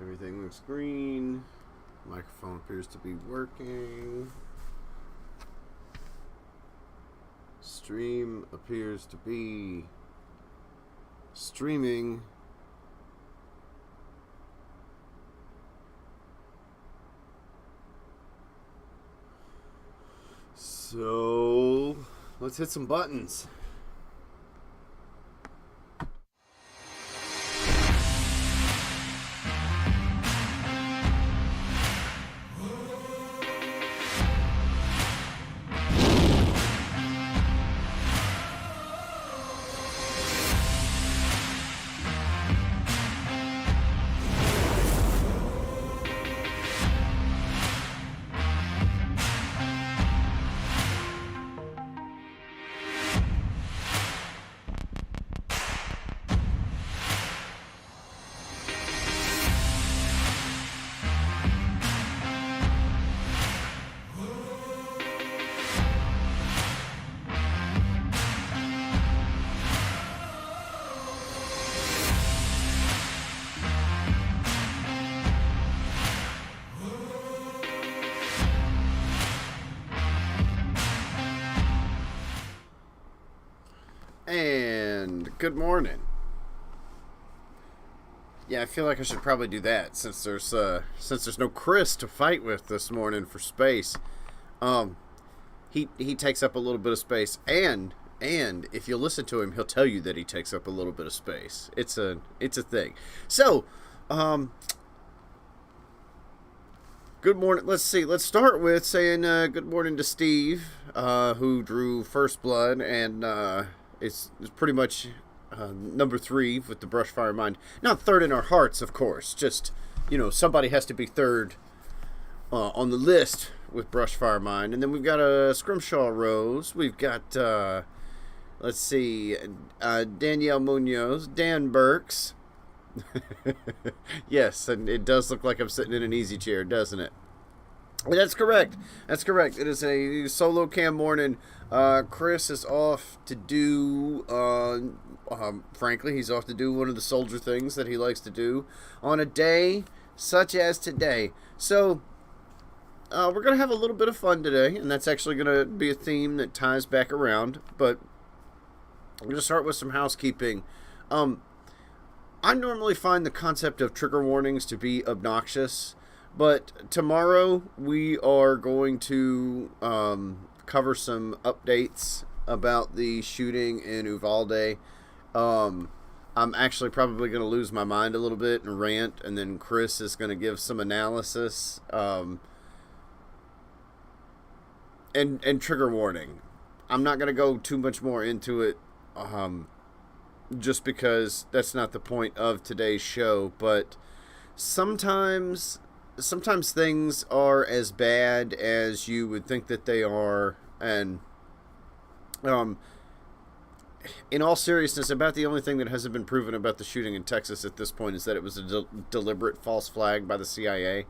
Everything looks green. Microphone appears to be working. Stream appears to be streaming. So, let's hit some buttons. And good morning. Yeah, I feel like I should probably do that since there's no Chris to fight with this morning for space. He takes up a little bit of space, and if you listen to him, he'll tell you that he takes up a little bit of space. It's a thing. So, good morning. Let's see. Let's start with saying good morning to Steve, who drew first blood, and it's pretty much number 3 with the Brushfire Mind. Not third in our hearts, of course. Just, somebody has to be third on the list with Brushfire Mind. And then we've got a Scrimshaw Rose. We've got, let's see, Danielle Munoz, Dan Burks. Yes, and it does look like I'm sitting in an easy chair, doesn't it? That's correct. That's correct. It is a solo cam morning. Chris is off to do, frankly, he's off to do one of the soldier things that he likes to do on a day such as today. So, we're going to have a little bit of fun today, and that's actually going to be a theme that ties back around. But I'm going to start with some housekeeping. I normally find the concept of trigger warnings to be obnoxious. But tomorrow we are going to cover some updates about the shooting in Uvalde. I'm actually probably going to lose my mind a little bit and rant, and then Chris is going to give some analysis. And trigger warning. I'm not going to go too much more into it just because that's not the point of today's show. But sometimes things are as bad as you would think that they are, and in all seriousness, about the only thing that hasn't been proven about the shooting in Texas at this point is that it was a deliberate false flag by the CIA.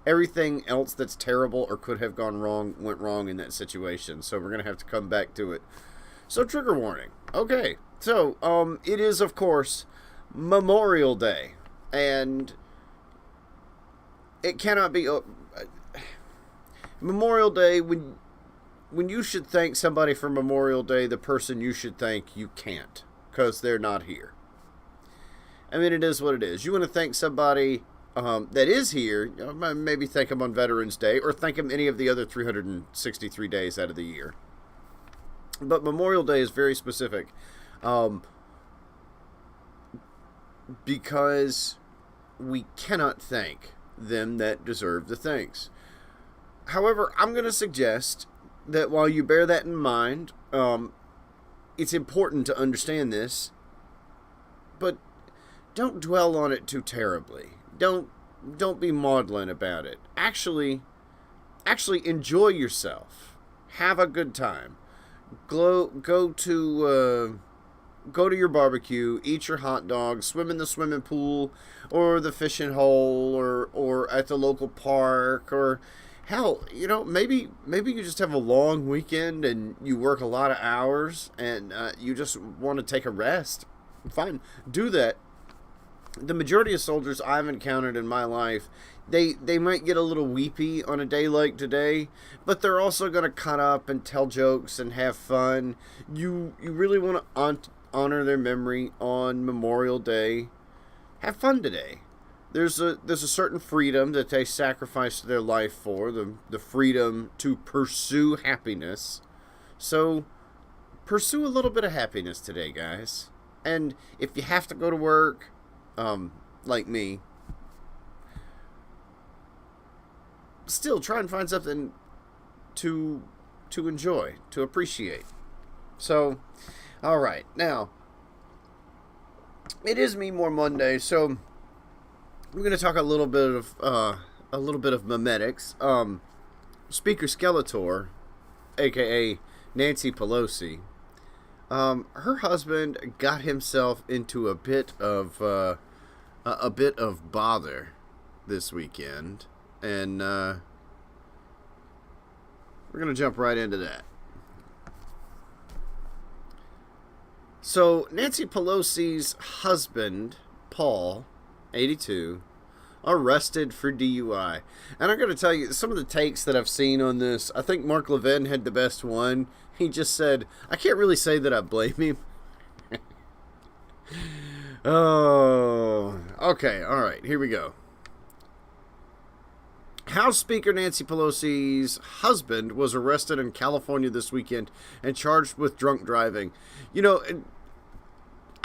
Everything else that's terrible or could have gone wrong went wrong in that situation, so we're going to have to come back to it. So, trigger warning. Okay, so it is, of course, Memorial Day, and it cannot be Memorial Day. When you should thank somebody for Memorial Day, the person you should thank, you can't, because they're not here. I mean, it is what it is. You want to thank somebody that is here, maybe thank them on Veterans Day, or thank them any of the other 363 days out of the year. But Memorial Day is very specific, because we cannot thank them that deserve the thanks. However, I'm going to suggest that while you bear that in mind, it's important to understand this, but don't dwell on it too terribly. Don't be maudlin about it. Actually enjoy yourself. Have a good time. Go to your barbecue, eat your hot dog, swim in the swimming pool, or the fishing hole, or at the local park, or hell, maybe you just have a long weekend and you work a lot of hours and you just want to take a rest. Fine, do that. the majority of soldiers I've encountered in my life, they might get a little weepy on a day like today, but they're also going to cut up and tell jokes and have fun. You really want to honor their memory on Memorial Day. Have fun today. There's a certain freedom that they sacrificed their life for, the freedom to pursue happiness. So pursue a little bit of happiness today, guys. And if you have to go to work, like me, still try and find something to enjoy, to appreciate. So, all right, now it is Me More Monday, so we're going to talk a little bit of memetics. Speaker Skeletor, aka Nancy Pelosi, her husband got himself into a bit of bother this weekend, and we're gonna jump right into that. So Nancy Pelosi's husband, Paul, 82, arrested for DUI. And I'm going to tell you, some of the takes that I've seen on this, I think Mark Levin had the best one. He just said, I can't really say that I blame him. Oh, okay, all right, here we go. House Speaker Nancy Pelosi's husband was arrested in California this weekend and charged with drunk driving. You know,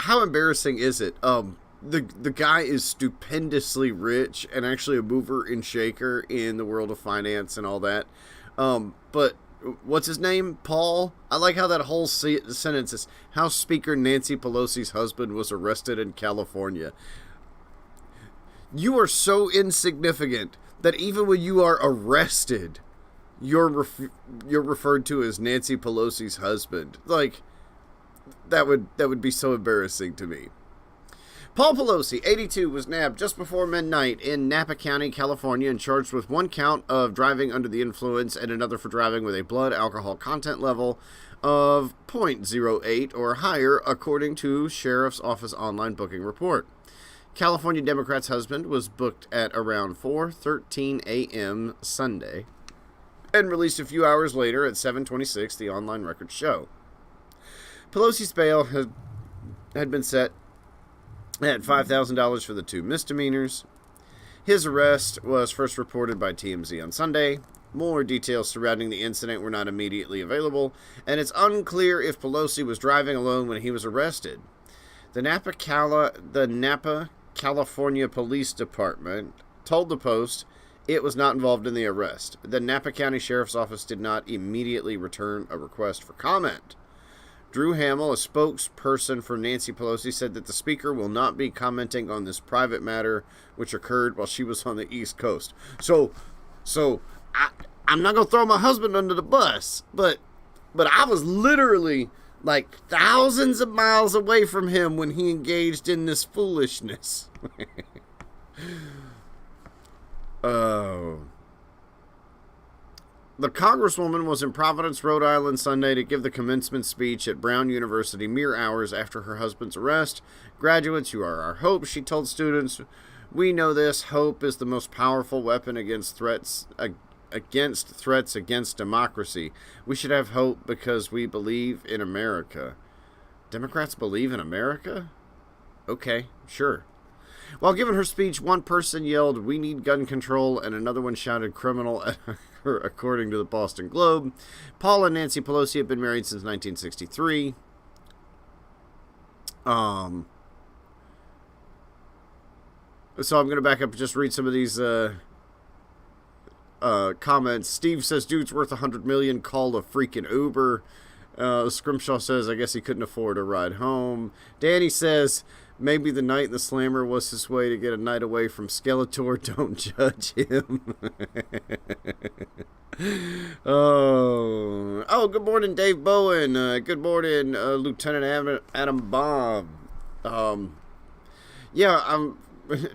how embarrassing is it? The guy is stupendously rich and actually a mover and shaker in the world of finance and all that. But what's his name? Paul? I like how that whole sentence is, House Speaker Nancy Pelosi's husband was arrested in California. You are so insignificant that even when you are arrested, you're referred to as Nancy Pelosi's husband. Like, that would be so embarrassing to me. Paul Pelosi, 82, was nabbed just before midnight in Napa County, California, and charged with one count of driving under the influence and another for driving with a blood alcohol content level of 0.08 or higher, according to Sheriff's Office online booking report. California Democrat's husband was booked at around 4:13 a.m. Sunday and released a few hours later at 7:26, the online records show. Pelosi's bail had been set at $5,000 for the two misdemeanors. His arrest was first reported by TMZ on Sunday. More details surrounding the incident were not immediately available, and it's unclear if Pelosi was driving alone when he was arrested. The Napa, California Police Department told the Post it was not involved in the arrest. The Napa County Sheriff's Office did not immediately return a request for comment. Drew Hamill, a spokesperson for Nancy Pelosi, said that the speaker will not be commenting on this private matter, which occurred while she was on the East Coast. So I'm not going to throw my husband under the bus, but I was literally like thousands of miles away from him when he engaged in this foolishness. Oh. The Congresswoman was in Providence, Rhode Island Sunday to give the commencement speech at Brown University mere hours after her husband's arrest. Graduates, you are our hope, she told students. We know this. Hope is the most powerful weapon against threats against democracy. We should have hope because we believe in America. Democrats believe in America? Okay, sure. While giving her speech, one person yelled, "We need gun control," and another one shouted, "Criminal," at her, according to the Boston Globe. Paul and Nancy Pelosi have been married since 1963. So I'm going to back up and just read some of these comments. Steve says, dude's worth $100 million, called a freaking Uber. Scrimshaw says, I guess he couldn't afford a ride home. Danny says, maybe the night in the Slammer was his way to get a night away from Skeletor. Don't judge him. Oh, good morning, Dave Bowen. Good morning, Lieutenant Adam Baum.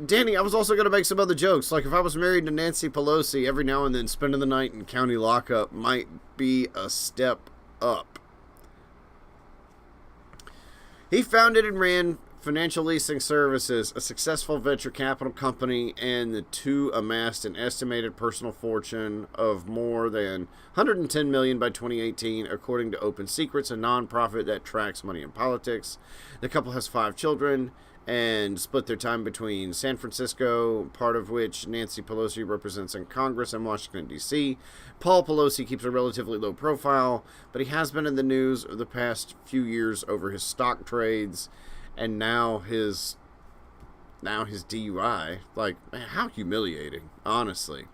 Danny, I was also going to make some other jokes. Like, if I was married to Nancy Pelosi, every now and then spending the night in county lockup might be a step up. He founded and ran Financial leasing services, a successful venture capital company, and the two amassed an estimated personal fortune of more than 110 million by 2018, according to Open Secrets, a nonprofit that tracks money in politics. The couple has 5 children and split their time between San Francisco, part of which Nancy Pelosi represents in Congress, and Washington, D.C. Paul Pelosi keeps a relatively low profile, but he has been in the news the past few years over his stock trades. And now his DUI. Like, man, how humiliating, honestly.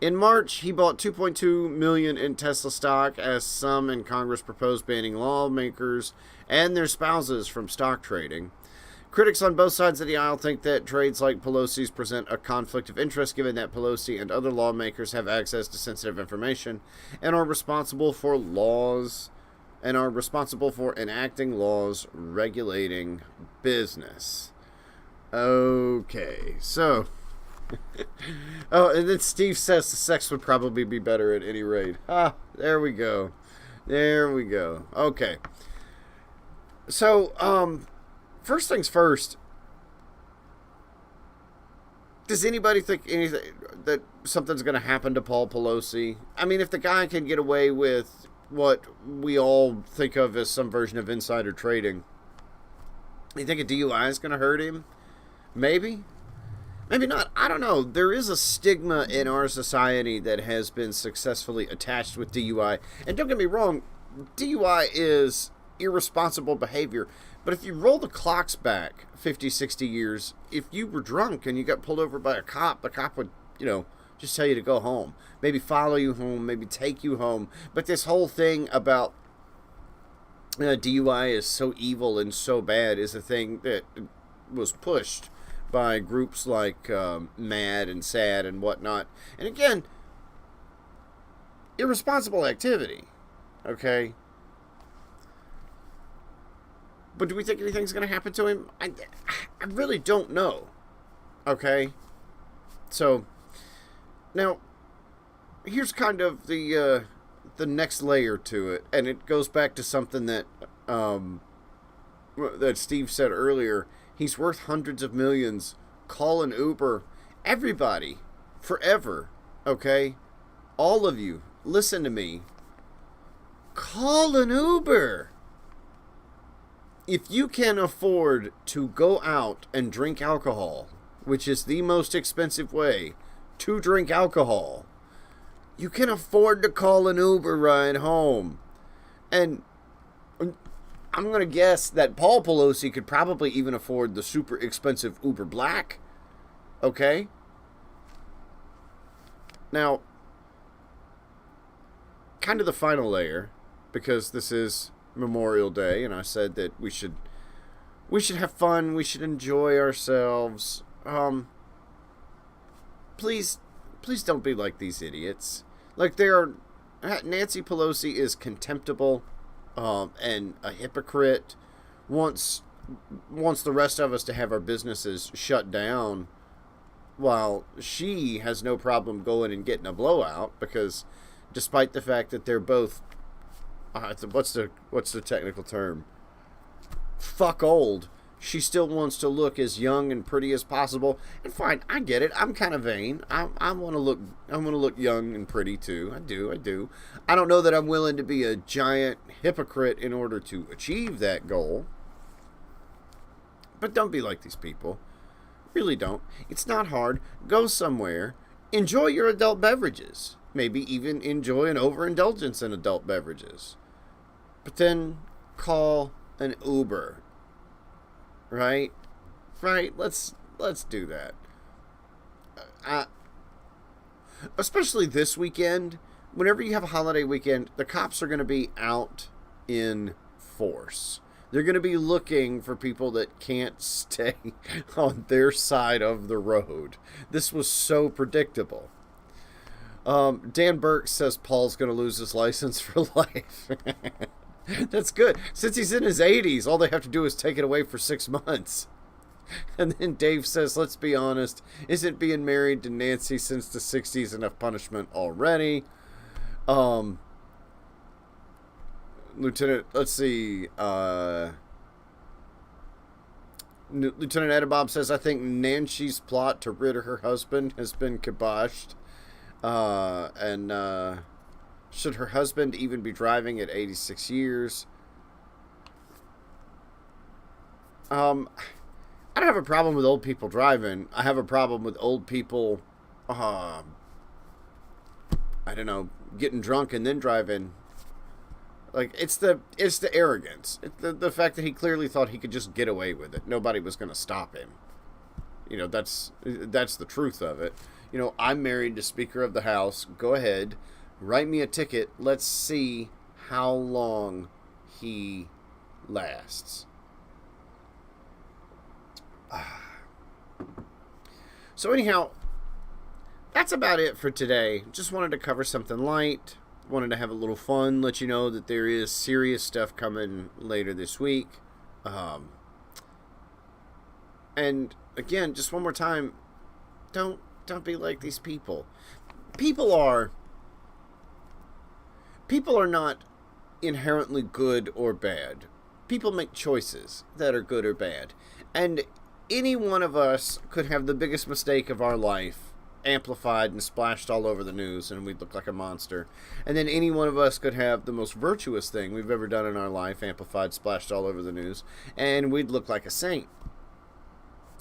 In March, he bought $2.2 million in Tesla stock as some in Congress proposed banning lawmakers and their spouses from stock trading. Critics on both sides of the aisle think that trades like Pelosi's present a conflict of interest, given that Pelosi and other lawmakers have access to sensitive information and are responsible for enacting laws regulating business. Okay, so... oh, and then Steve says the sex would probably be better at any rate. Ah, there we go. There we go. Okay. So, first things first. Does anybody think that something's going to happen to Paul Pelosi? I mean, if the guy can get away with what we all think of as some version of insider trading, you think a DUI is going to hurt him? Maybe. Maybe not. I don't know. There is a stigma in our society that has been successfully attached with DUI. And don't get me wrong, DUI is irresponsible behavior. But if you roll the clocks back 50, 60 years, if you were drunk and you got pulled over by a cop, the cop would, just tell you to go home. Maybe follow you home, maybe take you home. But this whole thing about DUI is so evil and so bad is a thing that was pushed by groups like MAD and SAD and whatnot. And again, irresponsible activity. Okay? But do we think anything's going to happen to him? I really don't know. Okay? So, now, here's kind of the next layer to it. And it goes back to something that Steve said earlier. He's worth hundreds of millions. Call an Uber. Everybody. Forever. Okay? All of you. Listen to me. Call an Uber. If you can afford to go out and drink alcohol, which is the most expensive way to drink alcohol, you can afford to call an Uber ride home. And I'm going to guess that Paul Pelosi could probably even afford the super expensive Uber Black. Okay? Now, kind of the final layer, because this is Memorial Day, and I said that we should have fun, we should enjoy ourselves. Please don't be like these idiots. Like, Nancy Pelosi is contemptible, and a hypocrite. Wants the rest of us to have our businesses shut down, while she has no problem going and getting a blowout, because despite the fact that they're both what's the technical term? Fuck old. She still wants to look as young and pretty as possible. And fine, I get it. I'm kind of vain. I want to look young and pretty too. I do. I don't know that I'm willing to be a giant hypocrite in order to achieve that goal. But don't be like these people. Really don't. It's not hard. Go somewhere. Enjoy your adult beverages. Maybe even enjoy an overindulgence in adult beverages. But then call an Uber. Right? Let's do that. Especially this weekend. Whenever you have a holiday weekend, the cops are going to be out in force. They're going to be looking for people that can't stay on their side of the road. This was so predictable. Dan Burke says Paul's going to lose his license for life. That's good. Since he's in his 80s, all they have to do is take it away for 6 months. And then Dave says, let's be honest, isn't being married to Nancy since the 60s enough punishment already? Lieutenant, let's see, Lieutenant Edabob says, I think Nancy's plot to rid her husband has been kiboshed. And should her husband even be driving at 86 years? I don't have a problem with old people driving. I have a problem with old people, I don't know, getting drunk and then driving. Like, it's the arrogance. The fact that he clearly thought he could just get away with it. Nobody was going to stop him. You know, that's the truth of it. You know, I'm married to Speaker of the House. Go ahead. Write me a ticket. Let's see how long he lasts. So anyhow, that's about it for today. Just wanted to cover something light. Wanted to have a little fun. Let you know that there is serious stuff coming later this week. And again, just one more time, don't be like these people. People are not inherently good or bad. People make choices that are good or bad. And any one of us could have the biggest mistake of our life amplified and splashed all over the news, and we'd look like a monster. And then any one of us could have the most virtuous thing we've ever done in our life amplified, splashed all over the news, and we'd look like a saint.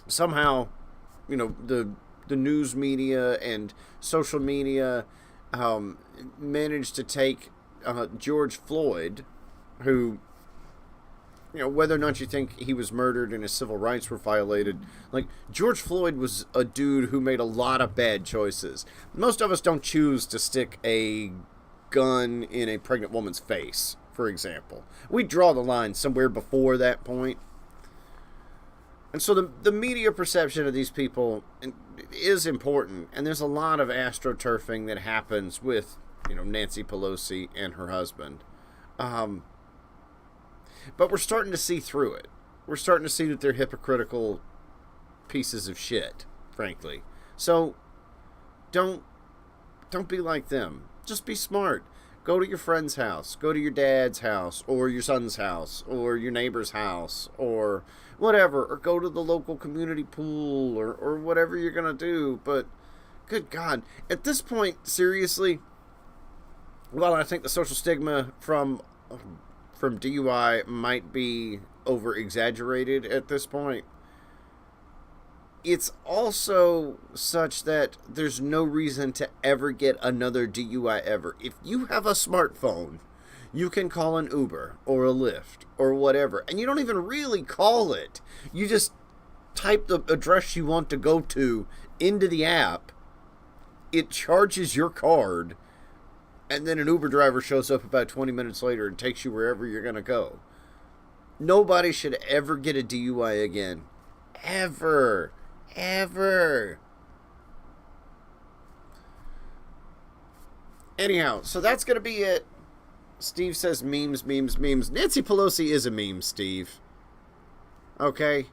Somehow, you know, the news media and social media managed to take George Floyd, who, you know, whether or not you think he was murdered and his civil rights were violated, like, George Floyd was a dude who made a lot of bad choices. Most of us don't choose to stick a gun in a pregnant woman's face, for example. We draw the line somewhere before that point. And so the media perception of these people is important, and there's a lot of astroturfing that happens with, you know, Nancy Pelosi and her husband. But we're starting to see through it. We're starting to see that they're hypocritical pieces of shit, frankly. So don't be like them. Just be smart. Go to your friend's house. Go to your dad's house, or your son's house, or your neighbor's house, or whatever. Or go to the local community pool, or whatever you're going to do. But, good God. At this point, seriously, while I think the social stigma from DUI might be over-exaggerated at this point, it's also such that there's no reason to ever get another DUI ever. If you have a smartphone, you can call an Uber or a Lyft or whatever, and you don't even really call it. You just type the address you want to go to into the app. It charges your card, and then an Uber driver shows up about 20 minutes later and takes you wherever you're going to go. Nobody should ever get a DUI again. Ever. Ever. Anyhow, so that's going to be it. Steve says memes. Nancy Pelosi is a meme, Steve. Okay?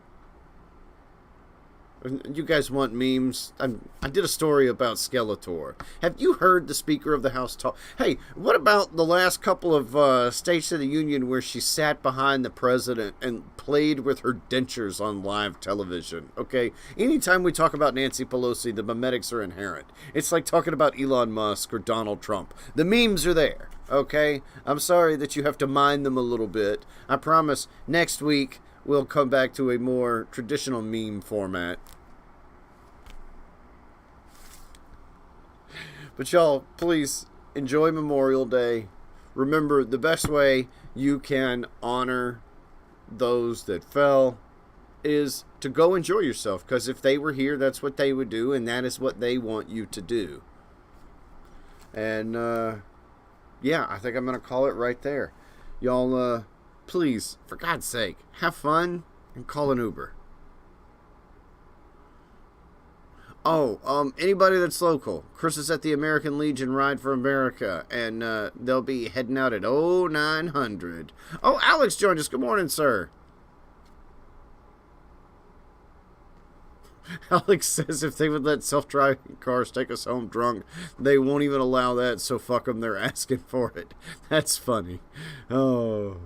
You guys want memes? I did a story about Skeletor. Have you heard the Speaker of the House talk? Hey, what about the last couple of States of the Union where she sat behind the president and played with her dentures on live television? Okay? Anytime we talk about Nancy Pelosi, the memetics are inherent. It's like talking about Elon Musk or Donald Trump. The memes are there. Okay? I'm sorry that you have to mind them a little bit. I promise next week we'll come back to a more traditional meme format. But y'all, please enjoy Memorial Day. Remember, the best way you can honor those that fell is to go enjoy yourself. Because if they were here, that's what they would do, and that is what they want you to do. And, yeah, I think I'm going to call it right there. Y'all, please, for God's sake, have fun and call an Uber. Oh, anybody that's local, Chris is at the American Legion Ride for America, and they'll be heading out at 0900. Oh, Alex joined us. Good morning, sir. Alex says if they would let self-driving cars take us home drunk, they won't even allow that, so fuck them, they're asking for it. That's funny. Oh.